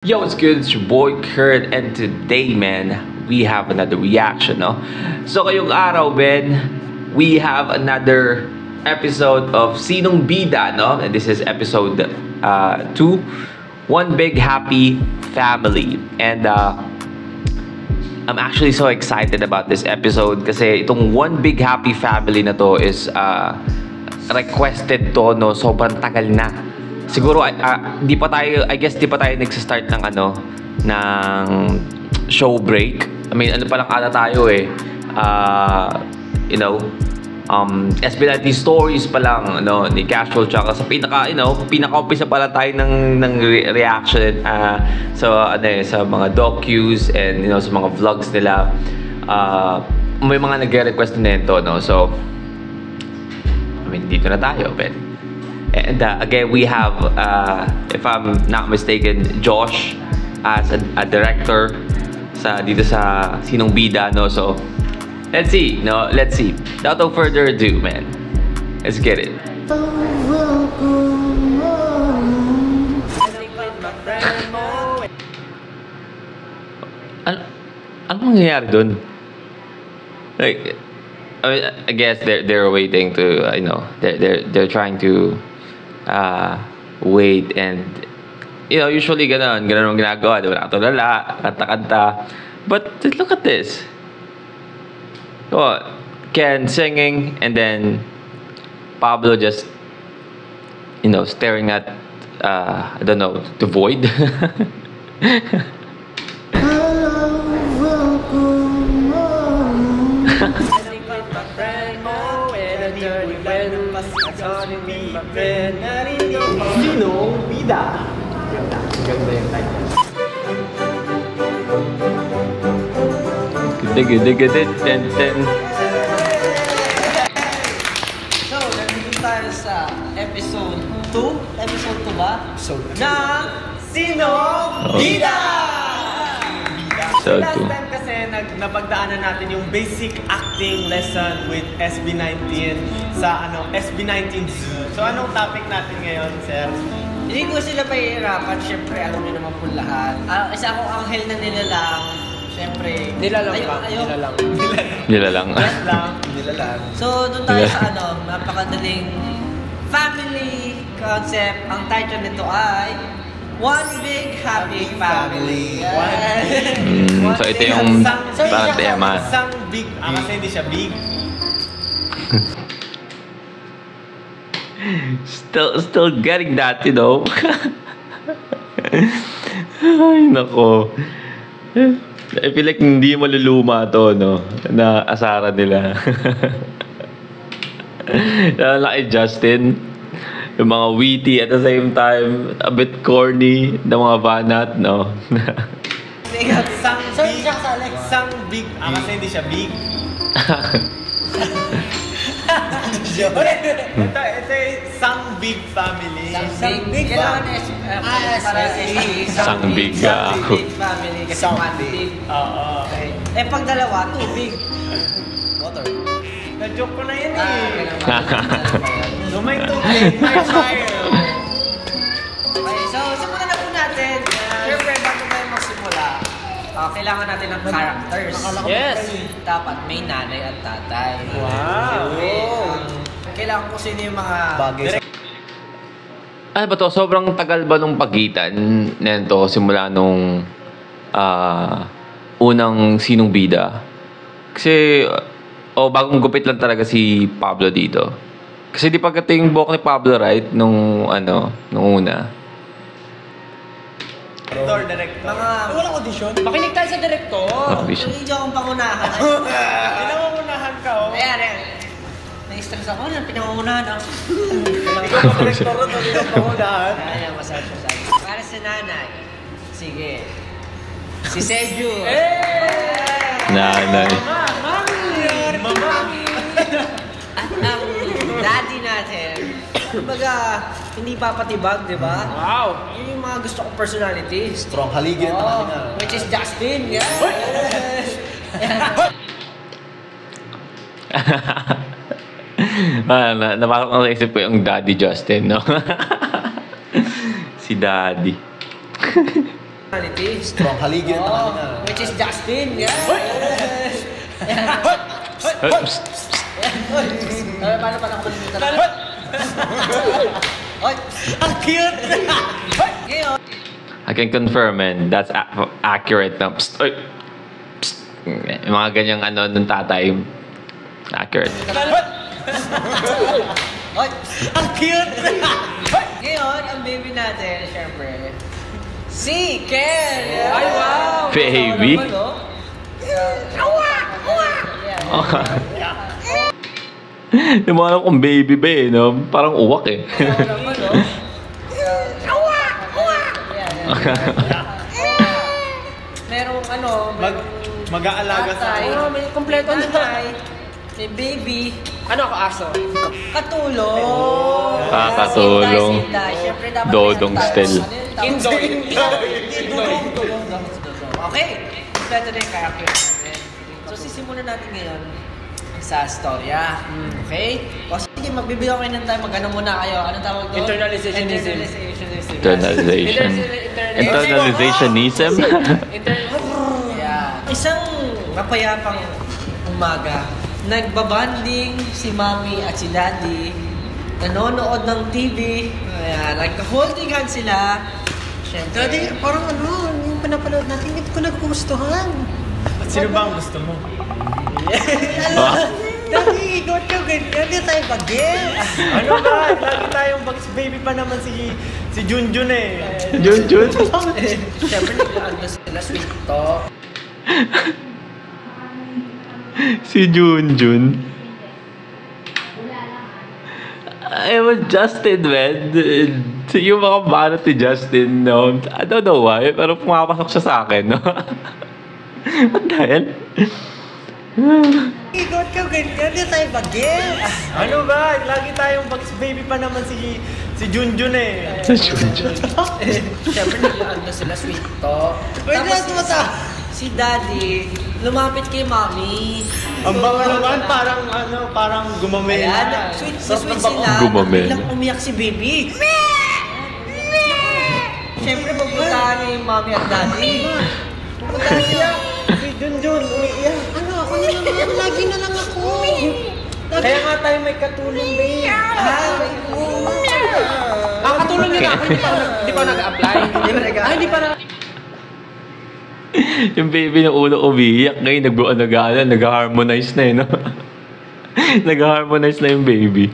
Yo, what's good? It's your boy Kurt, and today, man, we have another reaction, no? So, ngayong araw, Ben, we have another episode of Sinong Bida, no? And this is episode 2, One Big Happy Family. And I'm actually so excited about this episode kasi itong One Big Happy Family na to is requested to, no? Sobrang tagal na. Siguro di pa tayo nagsa-start ng ng show break. I mean, pa lang ata tayo eh. SB19 stories pa lang ni Casual tsaka sa pinaka-umpisa pala tayo ng reaction sa mga docus and sa mga vlogs nila. May mga nagre-request nito, no. So I mean, dito na tayo, Ben. And again, we have, if I'm not mistaken, Josh as a director dito sa Sinong Bida, no? So, let's see, no? Let's see. Without no further ado, man. Let's get it. Anong nangyayari dun? Like, I guess they're waiting to, they're trying to wait, and usually ganun ang ginagawa, diba? Nakatulala, kanta-kanta. But look at this. Oh, Ken singing, and then Pablo just staring at I don't know, the void. Sinong Bida. Ganda yung title. Gede. So, nandito tayo sa episode 2. Episode 2 ba? Episode 2. Na Sinong Bida! So, Last time kasi napagdaanan natin yung basic acting lesson with SB19 sa SB19 Zoo. So anong topic natin ngayon, sir? Hindi ko sila pahihirapan. Siyempre, alam niyo naman po lahat. Isa akong anghel na nilalang. Siyempre. Nilalang. So, doon tayo sa napakadaling family concept. Ang title nito ay One Big Happy Family. So ito yung parang tema. Isang big, kasi hindi siya big. Still getting that, Ay, nako. I feel like hindi maluluma to, no? Na asara nila. Lalo na kay Justin. Yung mga witty at the same time, a bit corny na mga banat, no? Isang big, kasi hindi siya big. Ito isang big family. Isang big family. Isang big family. Kasi one big. Eh, pag dalawa, too big. Water. Na-joke ko na yan eh. So may tubig, may fire. Okay, so simulan na po natin. Siyempre, bago tayo magsimula, kailangan natin ng characters. Yes. Dapat may nanay at tatay. Wow. Kailangan ko sino yung mga bagay. Ano ba to? Sobrang tagal ba nung pagitan nito simula nung unang Sinong Bida? Kasi bagong gupit lang talaga si Pablo dito. Kasi di pagkat yung buhok ni Pablo, right? Nung una. Director. Walang audition. Makinig tayo sa director. Audition. Hindi akong pangunahan. Pinangungunahan ka, oh. Ayan. Na-stress ako na pinangungunahan ako. Ikaw ang director ito, hindi ka pangunahan. Ayan, masarap. Para sa nanay. Sige. Si Seju. Nanay. Mama. At ang daddy natin. Kumbaga, hindi papatibag, di ba? Wow. Yun yung mga gusto kong personality. Strong haligid na. Which is Justin. Yes. Naisip ko yung Daddy Justin, no? Si Daddy. Strong haligi ng kanina. Which is Justin, yeah. Paano ako kalimutan? Oy! Ang cute! Ngayon, I can confirm, man. That's accurate na. Psst, oy. Psst. Yung mga ganyang ano ng tatay. Accurate. oy! Ang cute! Ngayon, ang baby natin, syempre, si Ken! Ay, wow! Baby? Yeah. Yung mga alam kong baby ba eh, no? Parang uwak eh. Merong ano, Mag-aalaga sa tatay, may kompleto na tatay, may baby, ano ako aso? Katulong! Katulong. Sinday. Siyempre dapat Dodong may style. Indoor. Dodong. Okay, kompleto na yung character natin. So sisimulan natin ngayon sa storya. Okay? O sige, magbibigyan kayo ng time. Mag-ano muna kayo. Anong tawag doon? Internalizationism. Internalizationism? Yeah. Isang mapayapang umaga, nagbabanding si Mami at si Daddy, nanonood ng TV, ayan, nagka-holding hands sila. Siyempre, Daddy, parang ano, yung pinapanood natin, hindi ko nagugustuhan. At sino ba ang gusto mo? Daddy, ikaw ka ganyan, hindi tayo bagay. Ano ba? Lagi tayong baby pa naman si Junjun eh. Junjun? siyempre naglaano sila, sweet talk. Si Junjun. I was Justin, man. Yung mga banat ni Justin, no? I don't know why, pero pumapasok siya sa akin, no? What the hell? Ikaw ka ganyan, hindi tayo bagay. Ano ba? Lagi tayong baby pa naman si Junjun eh. Sa Junjun. Siyempre naglaano sila, sweet talk. Wait lang, tumata. Si Daddy, lumapit kay Mami. Ang banga naman, parang gumamela. Ayan, sweet sila. Gumamela. Biglang umiyak si Baby. Siyempre, pupuntahan ni Mami at Daddy. Pupuntahan niya. Si Junjun, umiiyak. Ano, ako na naman, lagi na lang ako. Kaya nga tayo may katulong, babe. Katulong niya na ako, hindi pa nag-apply. Hindi pa na. Yung baby na ulo umiiyak, ngayon nag-harmonize na eh, no? Nag-harmonize na yung baby.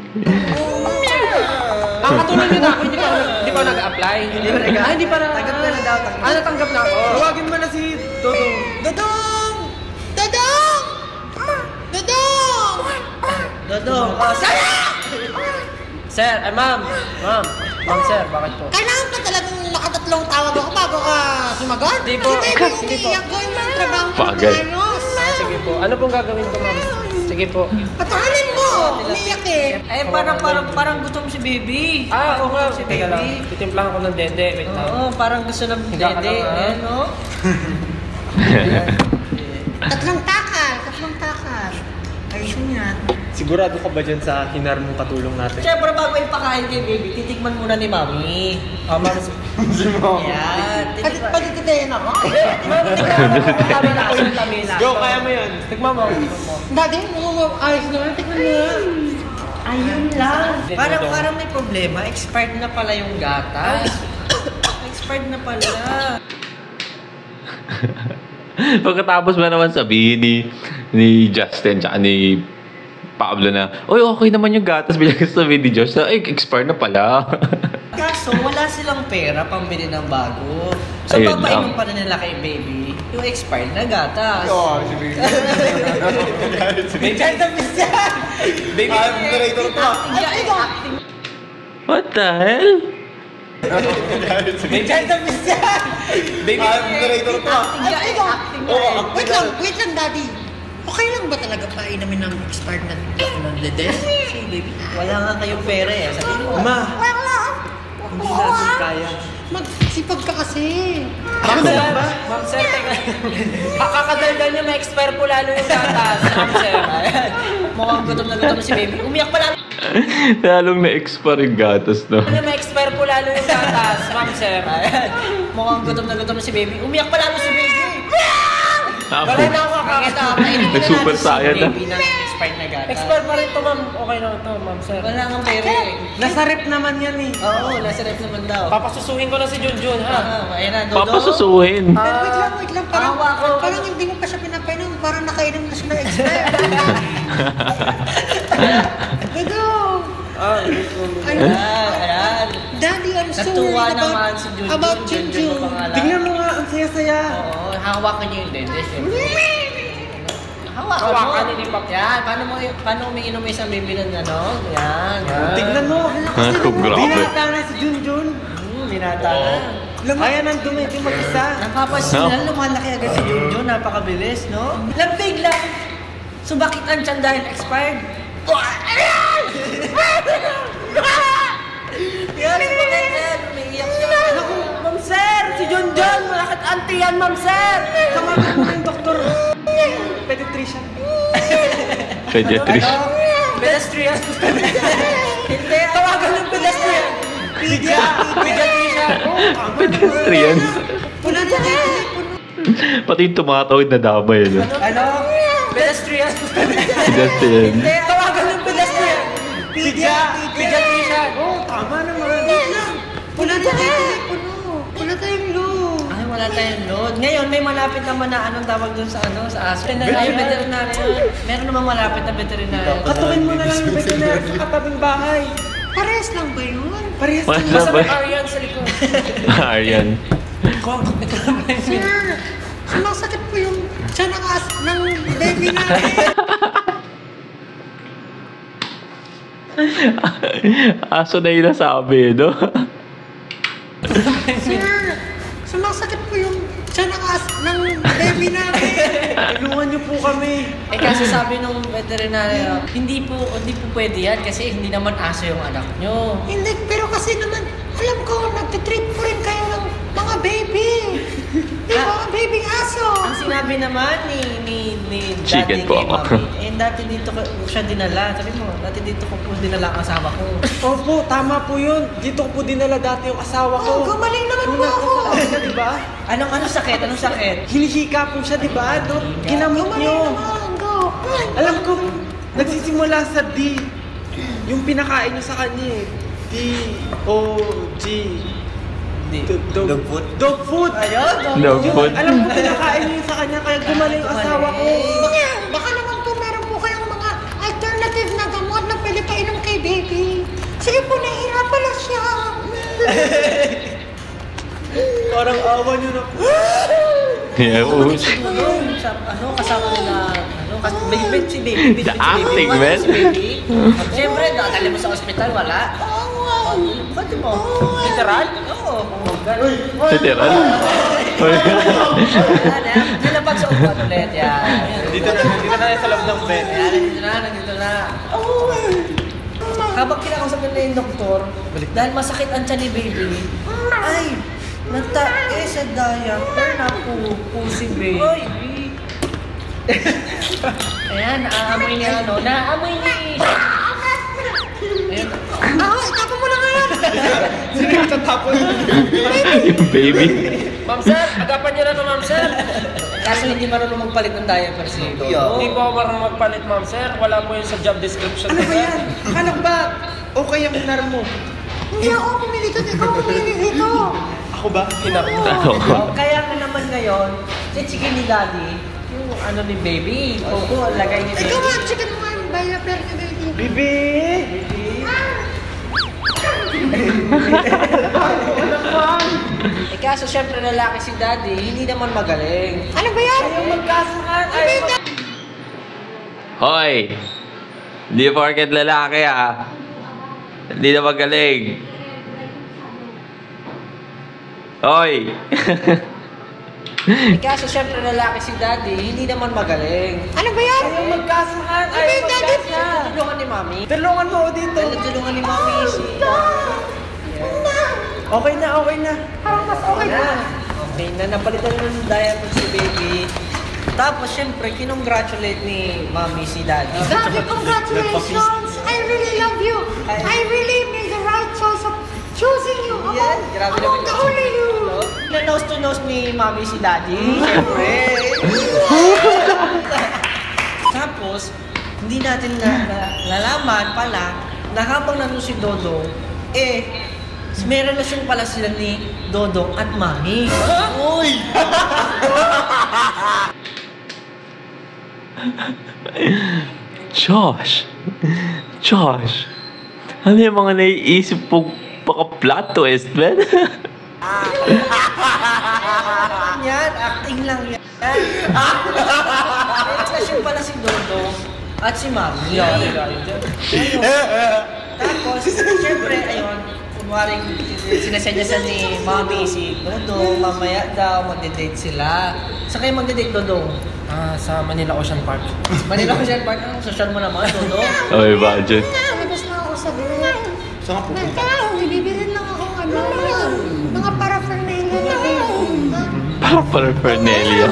Katulong niya na ako, hindi pa nag-apply. Hindi pa na. Tanggap na daw. Natanggap na ako. Tawagin mo na si Dodong. Dodong! Dodong! Dodong! Dodong. Sir, ma'am. Ma'am, sir, bakit po? Kailangan pa talagang nakatatlong tawag ako bago ka sumagot? Hindi po. Kasi baby, umiiyak gawin mo ang trabaho mo Bagay. ng ayos. Sige po. Ano pong gagawin ko, ma'am? Sige po. Patahanin mo! Umiiyak eh. Parang gutom si Baby. Oo nga, Si teka lang. Baby. Titimplahan ko ng dede. Wait lang. Oo, parang gusto ng Higa ka dede. lang, ha? Ayan, no? Tatlong takal. Ayun yan. Sigurado ka ba dyan sa hinar mong katulong natin? Siyempre, bago ipakain kay Baby, titikman muna ni Mami. Ma'am, Ayan. Pagkikitayin ako. Tabi na ako yung tabi na. Go, kaya mo yun. tignan mo. Daddy, ayos naman. Tignan mo yan. Ayun lang. Parang may problema. Expired na pala yung gatas. Expired na pala. Pagkatapos ba naman sabihin ni Justin tsaka ni Pablo na, oy, okay naman yung gatas, bilang sabihin ni Josh na, ay, expired na pala. Kaso, wala silang pera pambili ng bago. So, Ayun papainom lang. pa rin nila kay Baby yung expired na gatas. Oo, si Baby. May child of yan! Baby, moderator to. Acting. What the hell? May child of yan! Baby, moderator to. Acting. Wait lang, Daddy. Okay lang ba talaga painumin ng expired na dede? Si Baby, wala nga kayong pera eh. Sabi mo, Ma, hindi natin kaya. Magsipag ka kasi. Ma'am, sir, teka. Kakadaldal niyo, may expire po lalo yung gatas. Ma'am, sir. mukhang gutom na gutom si Baby. Umiyak pa lang. Lalong na-expire yung gatas, no? May expire po lalo yung gatas. Ma'am, sir. mukhang gutom na si baby. Umiyak pa lalo si baby. Wala na ako kakakita. Painin na Super natin si Saiyan na. baby ng expired na gata. Expert pa rin to, ma'am. Okay lang to, ma'am, sir. Wala kang pere. Nasa rep naman yan eh. Oo, nasa rep naman daw. Papasusuhin ko na si Junjun, ha? Ayun na, Dodo. Papasusuhin. Pero wait lang, parang, Awa ko. parang hindi mo pa siya pinapainom, parang nakainom na siya ng expert. Dodo! Ayun. Ayan. Daddy, I'm so Natuwa worried naman si Junjun. about Junjun Junjun. ang pangalan. Tingnan mo nga, ang saya-saya. Oo, hawakan niyo yung dede, syempre. Hawakan Hawakan mo. ni Papa. Yan, paano umiinom mo isang baby ng ano? Yan. Tignan mo. Grabe. Binata na si Junjun. Binata na. Ayan ang dumiti mag-isa. Napapasin na, lumalaki agad si Junjun. Napakabilis, no? Lambig lang. Subakit ang tiyan dahil expired. Yan, sumakit yan. Umiiyak siya. Naku, ma'am, sir! Si Junjun! Malakit auntie yan, ma'am, sir! Tamagan mo na yung doktor. Pediatrician. Pediatrician. Pedestrian. Hindi, Tawagan ng pedestrian! Pediatrician. Pedestrian. Puno na kayo, puno. Pati yung tumatawid na damay. No? Ano? Pedestrian. Pedestrian. Hindi, Tawagan ng pedestrian! Pediatrician. Tama naman. Puno na kayo, puno. Puno tayong load. Ay, wala tayong load. Ngayon, may malapit naman na anong tawag dun sa sa aso. Ay, veterinarian. Meron naman malapit na veterinarian. Katukin mo na lang yung veterinary sa katabing bahay. Parehas lang ba yun? Parehas Wala lang. Basta ba? may Aryan sa likod. Aryan. Sir, sumasakit po yung tiyan ng baby natin. Aso na yung nasabi, no? Sir, sumasakit po yung tiyan ng baby natin. Tulungan niyo po kami. Eh kasi sabi nung veterinarian, hindi po pwede yan kasi hindi naman aso yung anak nyo. Hindi, pero kasi naman, alam ko, nagtitreat po rin kayo ng mga baby. Yung mga baby aso. Ang sinabi naman ni Chicken daddy po kay ako. mami, dati dito ko siya dinala. Sabi mo, dati dito ko po dinala ang asawa ko. Opo, tama po yun. Dito ko po dinala dati yung asawa ko. Oh, gumaling naman po ako. Siya, di ba? Anong sakit? Anong sakit? Hinihika po siya, di ba? Doon, ginamot Gumaling niyo. naman, go. Alam ko, nagsisimula sa D. Yung pinakain niyo sa kanya eh. D-O-G. Dog food? Dog food! Ayun. Dog Yung, food. alam ko, pinakain niyo sa kanya, kaya gumaling yung asawa ko. Baka naman po meron po kayong mga alternative na gamot na pwede painom kay baby. Sige po, nahihirapan na siya. Parang awa niyo na. Yeah, oh. Kasama nila, baby, si baby. The acting, Wala man. Si baby. Siyempre, dadali mo sa ospital, wala. Ba't mo? Literal? Oo. Literal. Nilapag sa upuan ulit, yan. Dito na sa loob ng bed. Yan, nandito na. Habang kinakausap nila yung doktor, dahil masakit ang tiyan ni baby, ay, nagtae sa diaper na po si baby. Ayan, naaamoy niya naamoy niya Ayan. Tapos mo na ngayon. Sino yung tatapon? Yung baby. Ma'am, sir! Agapan niyo na to, ma'am, sir! Kaso hindi marunong magpalit ng diaper si Dodo. Hindi po ako marunong magpalit, ma'am, sir. Wala po yun sa job description. Ano ba yan? Akala ko ba okay ang hinar mo? Hindi ako pumili dito, ikaw pumili dito. Ako ba? Hinar mo? Kaya nga naman ngayon, chichikin ni Daddy, yung ano ni baby, Coco, lagay ni Ikaw baby. nga, chicken mo yung diaper ni baby. Bibi! Eh kaso syempre lalaki si Daddy, hindi naman magaling. Ano ba yan? Ayaw magkasuhan, ayaw mag... Hoy! Hindi porket lalaki ah. Hindi na magaling. Hoy! Eh kaso syempre lalaki si Daddy, hindi naman magaling. Ano ba yan? Ayaw magkasuhan, Ano yung Daddy? Tulungan ni Mami. Tulungan mo ako dito. Tulungan ni Mami si... Okay na, okay na. Parang mas okay na. na. Okay na, napalitan na ng diaper si baby. Tapos, syempre, kinongratulate ni Mami si Daddy. Daddy, congratulations! I really love you. I really made the right choice of choosing you Yes, grabe naman among the yun. only you. na-nose to nose ni Mami si Daddy. Siyempre. Tapos, hindi natin nalaman pala na habang nandun si Dodong, may relasyon pala sila ni Dodong at Mami. Uy! Josh, ano yung mga naiisip pong baka plot twist, man? Yan, acting lang yan. May relasyon pala si Dodong at si Mami. Tapos, syempre, ayun, kunwaring sinasenyasan ni Mami si Dodong, mamaya daw magde-date sila. Saan kayo magde-date, Dodong? Sa Manila Ocean Park. Manila Ocean Park, anong social mo naman, Dodong? Okay, budget. Nalabas na ako sa group. Saan ka pupunta? Bibibilin lang ako mga paraphernalia na Paraphernalia.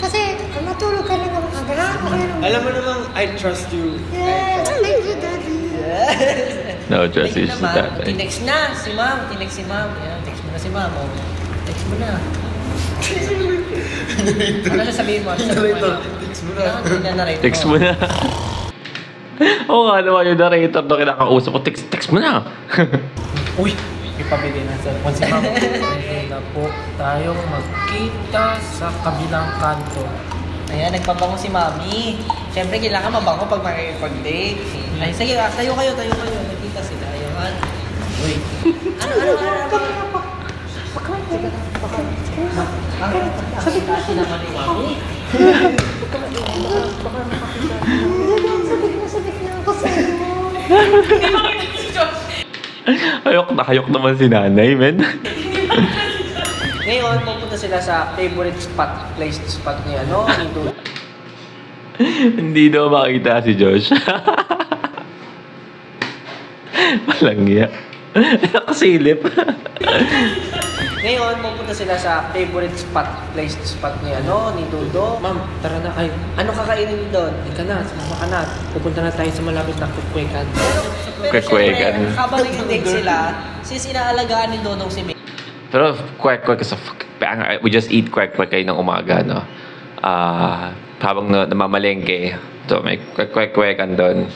Kasi matulog ka lang ang aga. Alam mo namang, I trust you. Yes, thank you, Daddy. No, trust Thank you is naman. that. Tinext na si Ma'am. Tinext si Ma'am. Ayan, text mo na si Ma'am. Oh. Text mo na. Ano sasabihin mo? Text mo na. Text mo na. Oo nga naman yung narrator na kinakausap ko. Text mo na. Uy! Ipabili na sa cellphone si Ma'am. Pwede na po tayong magkita sa kabilang kanto. Ayan, nagpabango si Mami. Siyempre, kailangan mabango pag makikipag-date. Ay, sige, tayo kayo. Nagkita sila. Ayun. Uy. Ano? Sabi naman ni Mami. Sabik na ako sa iyo. Hayok naman si nanay, men. Ngayon, pupunta sila sa favorite place spot ni Dodong. Hindi daw makita si Josh. Malangya. Nakasilip. Ngayon, pupunta sila sa favorite place spot ni Dodong. Ma'am, tara na. Ay, Ano kakainin doon? ika na, sumama ka na. Pupunta na tayo sa malapit na kukwekan. Pero Kwek-kwekan. syempre, habang nag-date sila, since inaalagaan ni Dodong si May. Pero kwek-kwek is we just eat kwek-kwek kayo ng umaga, no? Habang namamalengke. So, may kwek-kwek doon.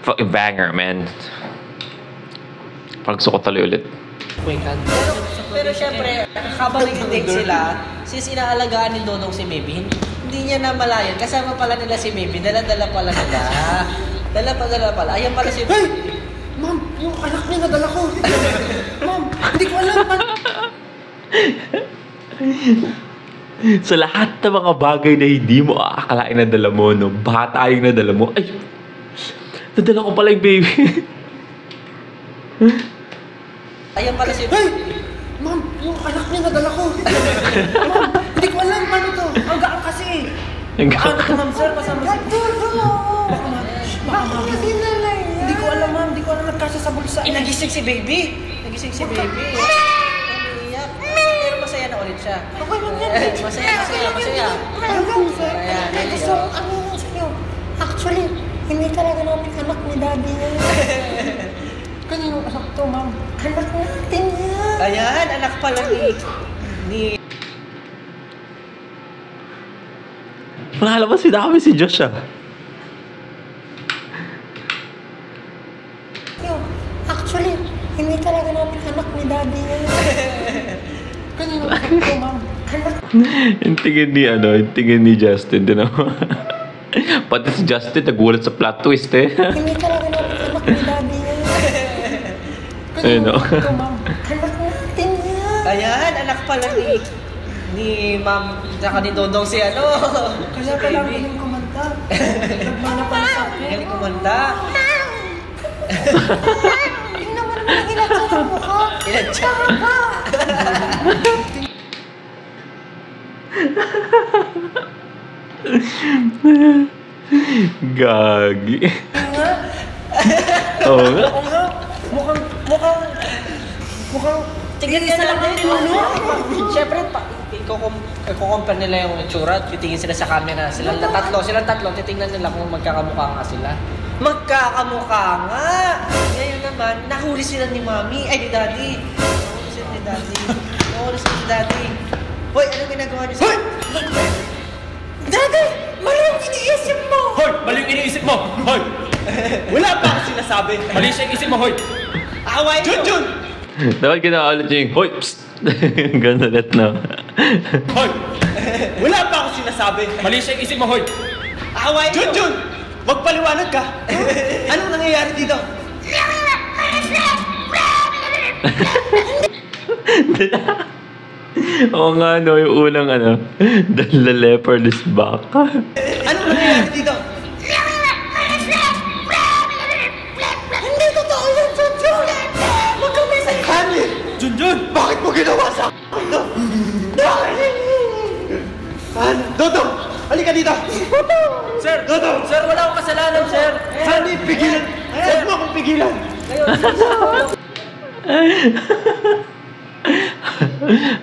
Fucking banger, man. Parang gusto ko tuloy ulit. Kukwekan. Pero syempre, habang nag-date sila, since inaalagaan ni Dodong si Maybe, hindi niya na malayan. Kasama pala nila si Maybe, dala-dala pala nila. Dala pala. Ayan pala si... Hey! Ma'am, yung anak niya nadala ko. Ma'am, hindi ko alam. Sa lahat ng mga bagay na hindi mo aakalain na dala mo, no? Bata yung nadala mo. Ay! Nadala ko pala yung baby. Ayan pala si... Hey! Ma'am, yung anak niya nadala ko. Ma'am, hindi ko alam. Paano to? Ang gaan kasi. Paano to, ma'am, sir? Kasama si... Bakit mo dinala yan? Hindi ko alam, ma'am. Hindi ko alam nagkasya sa bulsa. Nagising si baby. Umiiyak. Pero masaya na ulit siya. Okay lang yan. Masaya. Ayan, Gusto kong aminin sa'yo. Actually, hindi talaga namin anak ni Daddy yan. Kanino anak to, ma'am? Anak natin yan. Ayan, anak pala ni... Wala naman sinabi si Josh, ah. Actually, hindi talaga namin anak ni Daddy yan. Kanino anak to, ma'am? Yung tingin ni Justin, din ako. Pati si Justin, nagulat sa plot twist, eh. Hindi talaga namin anak ni Daddy yan. Ayun, no? Kanino anak to, ma'am? Anak natin yan. Ayan, anak pala ni Ma'am, tsaka ni Dodong si Kaya pala ang galing kumanta. Nagmana pala sa akin. Galing kumanta. Tingnan mo naman ang ilat sa mukha. Ilan siya? Gagi. Oo nga. Oo nga. Mukhang... Tingnan ka lang din Siyempre, i-compare nila yung itsura at titingin sila sa camera. Silang tatlo, titingnan nila kung magkakamukha nga sila. Magkakamukha nga! Ngayon naman, nahuli sila ni Mami, ay ni Daddy. Nahuli sila ni Daddy. Oo, oras ko si Daddy. Hoy, anong ginagawa niyo sa... Hoy! Daddy, mali yung iniisip mo! Hoy! Mali yung iniisip mo! Hoy! Wala pa ako sinasabi. Mali siya yung isip mo, hoy! Away niyo! Junjun! Dapat ginawa ulit yung, hoy, psst! Ganun ulit na. Hoy! Wala pa ako sinasabi. Mali siya yung isip mo, hoy! Away niyo! Junjun! Magpaliwanag ka. Anong nangyayari dito? Oo nga, no, yung unang the leopard is back. Anong nangyayari dito? Hindi totoo yun, Junjun! Huwag kang may sakit! Honey! Junjun! Bakit mo ginawa sa akin ito? Dodong! Halika dito! Sir! Dodong! Sir, wala akong kasalanan, sir! Honey, pigilan! Huwag mo akong pigilan!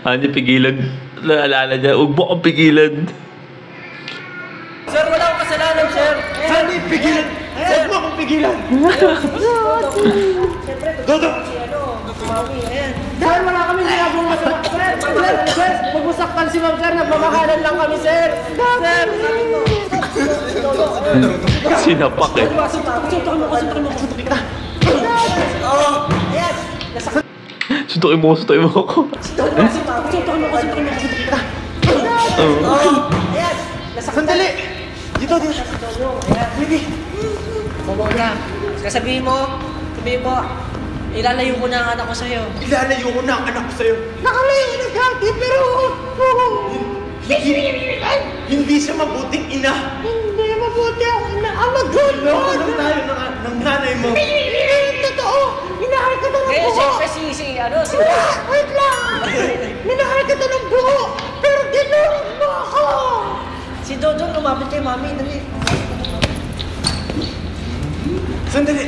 Hindi pigilan. Naalala niya, huwag mo akong pigilan. Sir, wala akong kasalanan, sir! Honey, pigilan! Huwag mo akong pigilan! Siyempre, Dodong! si Mami, ayan. Sir, wala kami ginagawang masama, sir! Sir, huwag mo saktan si Ma'am, sir! Nagmamakalan lang kami, sir! Sir! Sinapak eh. Suntukin mo kita! Ayan! Suntukin mo ako. Suntukin mo kita! Ayan! Sandali! Dito! Baby! Bobo na. Sabihin mo, ilalayo ko na ang anak ko sa'yo. Ilalayo ko na ang anak ko sa'yo. Nakalayo na dati, pero... Hindi siya mabuting ina. Hindi mabuti ako na amagulo! Loko lang tayo ng nanay mo. Totoo! Minahal ka ng Kaya buho! siyempre si Wait lang! Minahal ka ng buho! Pero ginulong mo ako! si Dodong lumapit kay Mami. Dali. Sandali!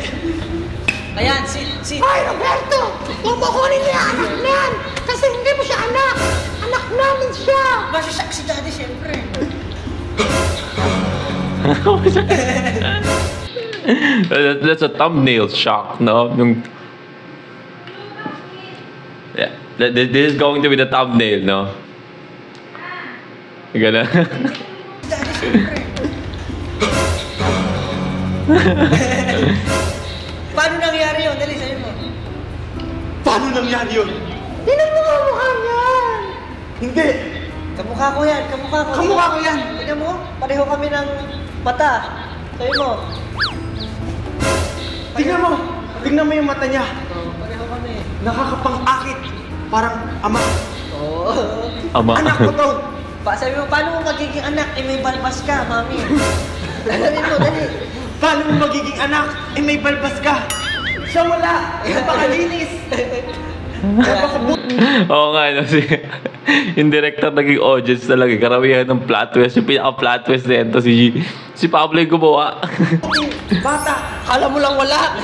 Ayan, si... Hoy, Roberto! Huwag mo kunin niya anak na yan! Kasi hindi mo siya anak! Anak namin siya! Masasyak si Daddy, siyempre. That's a thumbnail shot, no? Yeah, this is going to be the thumbnail, no? Gana. Daddy, siyempre. Paano nangyari yun? Dali, sa'yo mo. Paano nangyari yun? Tinan mo ang mukha niyan! Hindi! Kamukha ko yan, kamukha ko. Kamukha ko yan! Tignan mo, pareho kami ng mata. Sa'yo mo. Tingnan mo yung mata niya. Pareho kami. Nakakapang-akit. Parang ama. Oo. Ama. Anak ko to. Sabi mo, paano mo magiging anak? Eh, may balbas ka, Mami. Dali mo, dali. Paano mo magiging anak? Eh may balbas ka. Siya wala. Napakalinis. Oo nga, no? Yung director naging audience talaga. Karamihan ng plot twist. Yung pinaka-plot twist na ito, si Pablo yung gumawa. Bata, kala mo lang wala.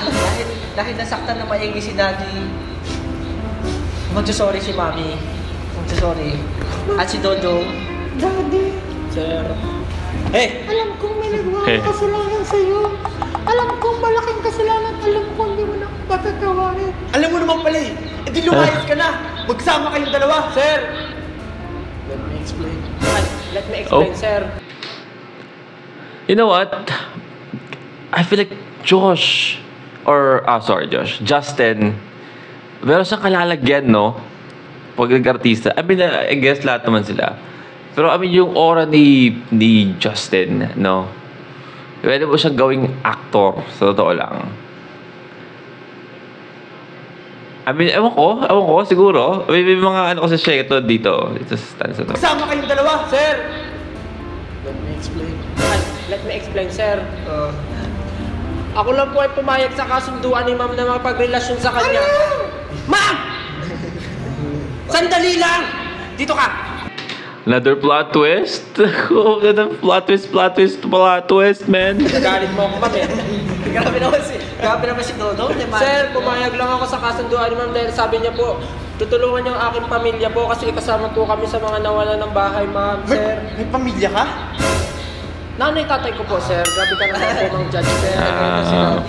Dahil nasaktan na maigi si Daddy. Magsasorry si Mami. Magsasorry. At si Dodo. Daddy, Sir. Hey, alam kong may nagawa Eh. akong kasalanan sa'yo. Alam kong malaking kasalanan. Alam kong hindi mo na ako patatawarin. alam mo naman pala eh. E di lumayas ka na. Magsama kayong dalawa. Sir! Let me explain, Oh. sir. You know what? I feel like Josh, Justin, meron siyang kalalagyan, no? Pag nag-artista. I mean, I guess lahat naman sila. Pero I mean, yung aura ni Justin, no? Pwede mo siyang gawing actor, sa totoo lang. I mean, ewan ko, siguro. May mga ano ko sa siya, ito dito sa stand sa to. Magsama kayong dalawa. Sir! Let me explain, sir. Ako lang po ay pumayag sa kasunduan ni Ma'am na makapagrelasyon sa kanya. Ma'am! Sandali lang! Dito ka! Another plot twist? Another plot twist, man. Nagalit mo ako, Ma'am, eh. Grabe naman si Dodo. Sir, pumayag lang ako sa kasunduan ni Ma'am dahil sabi niya po, tutulungan niya ang aking pamilya po kasi kasama po kami sa mga nawalan ng bahay, Ma'am, sir. May pamilya ka? Nanay tatay ko po, sir. Grabe ka naman po ng judge, sir.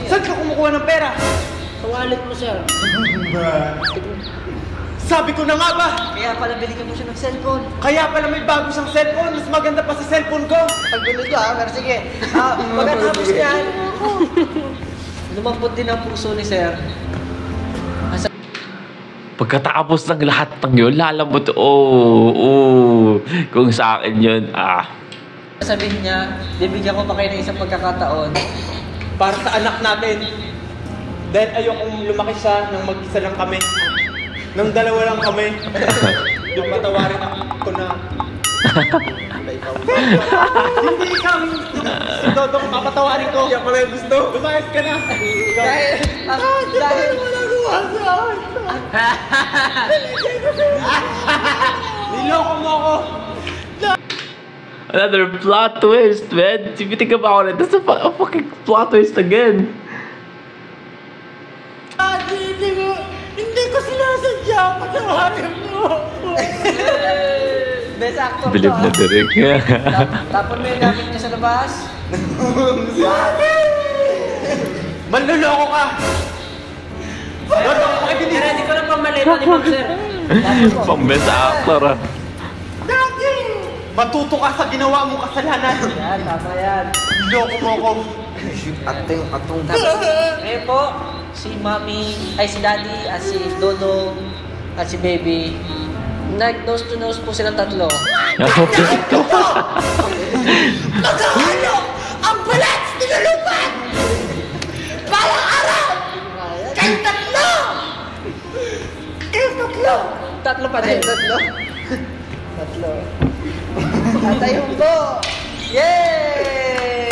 Saan ka kumukuha ng pera? Sa wallet mo, sir. Sabi ko na nga ba? Kaya pala binigyan mo siya ng cellphone. Kaya pala may bago siyang cellphone. Mas maganda pa sa cellphone ko. Ang gulo nyo pero sige. Pagkatapos niyan, lumambot din ang puso ni Sir. Pagkatapos ng lahat ng yun, lalambot, kung sa akin yun, Sabihin niya, bibigyan ko pa kayo ng isang pagkakataon. Para sa anak natin. Dahil ayokong lumaki siya nang mag-isa lang kami. Nang dalawa lang kami. Yung patawarin ako na. Hindi ikaw. Si Dodo kung papatawarin ko. Hindi ako lang gusto. Lumayas ka na. Dahil Niloko mo ako. another plot twist, man. If you think about it, that's a fucking plot twist again. Hindi ko sinasadya. Patawarin mo. best actor Bilib to, na direct. Tapon mo yung gamit niya sa labas. Manluloko ka. Dodo, pakibinig. Ready ko na pang maleta ni Ma'am Sir. Pang best actor, Matuto ka sa ginawa mong kasalanan. Yan, tama yan. Niloko mo ako. Tapos, ngayon po, si Mami, si Daddy, at si Dodo, at si Baby, nose to nose po silang tatlo. Magkakalo ang balat tinulupan. Balang araw. Kayo tatlo. Tatlo pa din. Tatlo? Tatayong po! Yay!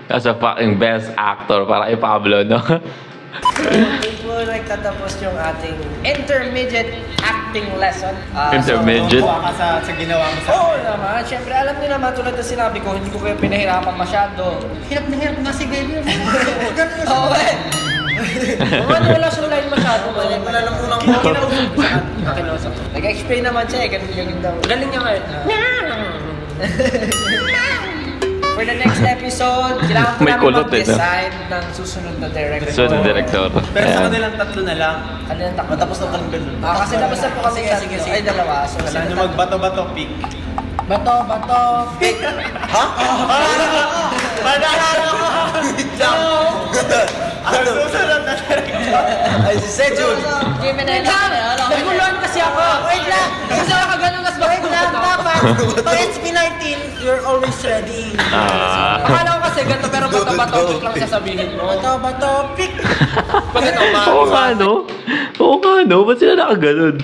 That's a fucking best actor para kay Pablo, no? Ito po nagtatapos yung ating intermediate acting lesson. Intermediate? Tuwa ka sa ginawa mo sa Oo naman. Siyempre, alam niyo naman, tulad na sinabi ko, hindi ko kayo pinahirapan masyado. Hirap na hirap nga si Baby. Oo eh! Wala siyang line masyado. Wala lang unang kinausap. Nag-explain naman siya eh. Ganun daw. Galing niya ngayon. For the next episode, kailangan po May namin kulot eh, no? mag-decide ng susunod na director. So, the director. Pero sa Ayan. kanilang tatlo na lang. Kanilang takot. Matapos na kami ganun. Kasi tapos na po kami tatlo. Ay, dalawa. So, Wala nyo magbato-bato, pick. Bato, pick. Ha? Madalala ko! Ang susunod na director. Ay, si Sejun. Jimmy na yun. Naguluhan kasi ako. Wait lang. Kasi ako ganun mas Wait lang, dapat. Pag SB19, you're always ready. Akala ko kasi ganito pero bato, pick lang sasabihin mo. Bato, pick. Bakit naman? Oo nga, no? Oo nga, no? Ba't sila nakaganon?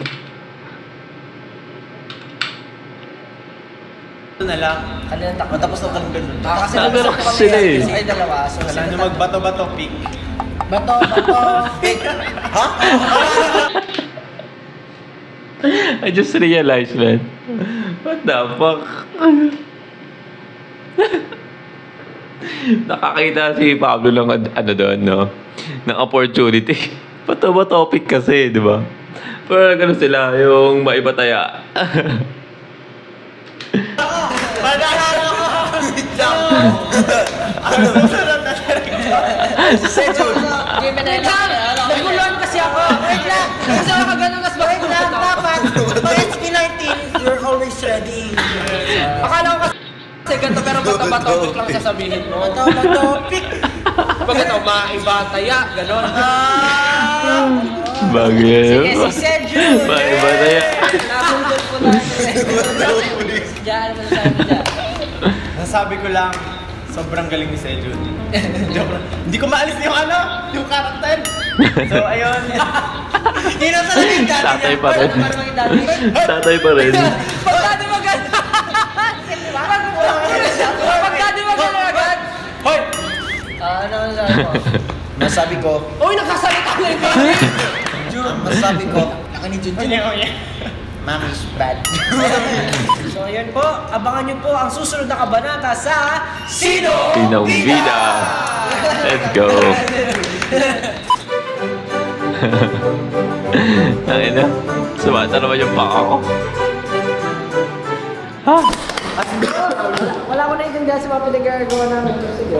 Ito na lang. Kanilang takot. Matapos na kami ganun. Kasi Nagano tapos na po kami sila eh. Ay, dalawa. So, Wala nyo magbato-bato, pick. Bato, pick. Ha? I just realized, man. What the fuck? Nakakita si Pablo ng ano doon, no? Ng opportunity. Bato ba topic kasi, di ba? Pero gano'n sila, yung maibataya. Madalala ko! Ang susunod na director. Si Sejun. Jimmy na yun. Naguluhan kasi ako. Wait lang. Kasi ako ganun mas Wait lang, dapat. Pag SB19, you're always ready. Akala ko kasi ganito pero bato, pick lang sasabihin mo. Bato, pick. Bakit ako maibataya? Ganon. Bagay. Sige, si Sejun. Maibataya. Nabundol po na si Sejun. Diyan, ano sabi dyan? Nasabi ko lang, sobrang galing ni Sejun. Joke lang. Hindi ko maalis yung yung karakter. So, ayun. Yun ang talaga yung dati Tatay niya. pa rin. Parang mga dati. Tatay pa rin. Pag dati mo gano'n. Pag dati mo gano'n agad. Hoy! Ano ang sabi mo? Masabi ko, Uy, nakasalita na yung Jun, masabi ko, laki ni Jun Jun, Oye. Mommy's bad. So, yun po. Abangan nyo po ang susunod na kabanata sa Sino? Sinong bida? Let's go. Tangina. Sumata naman yung paka ko. Ha? Wala ko na intindihan sa mga pinagagawa namin. Sige.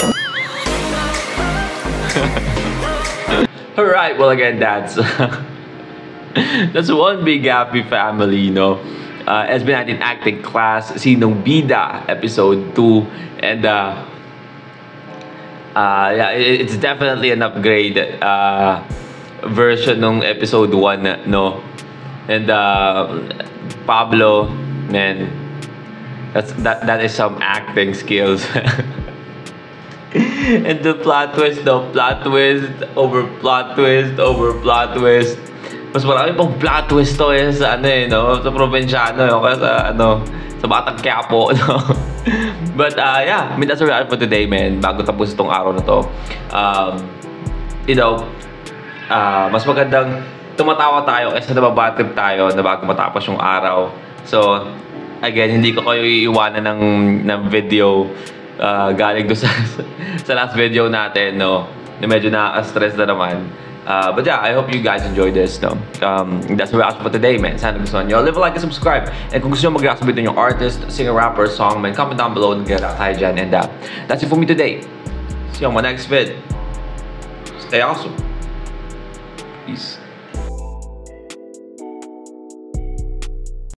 Alright, well again, that's that's one big happy family, you know. SB19 acting class, Sinong Bida, episode 2, and yeah, it's definitely an upgrade version ng episode 1, no. And Pablo, man, that is some acting skills. And the plot twist, over plot twist, over plot twist. Mas marami pang plot twist to sa sa probinsyano, kaya sa Batang Quiapo, no? But yeah, I mean, that's a wrap for today, man. Bago tapos itong araw na to. Mas magandang tumatawa tayo kaysa nababatid tayo na bago matapos yung araw. So, again, hindi ko kayo iiwanan ng video galing doon sa last video natin, no? Na medyo nakaka-stress na naman. But yeah, I hope you guys enjoyed this, no? That's the reaction for today, man. Sana gusto nyo. Leave a like and subscribe. And kung gusto nyo mag-react sa yung artist, singer, rapper, song, man, comment down below and get out tayo dyan. And that's it for me today. See you on my next vid. Stay awesome. Peace.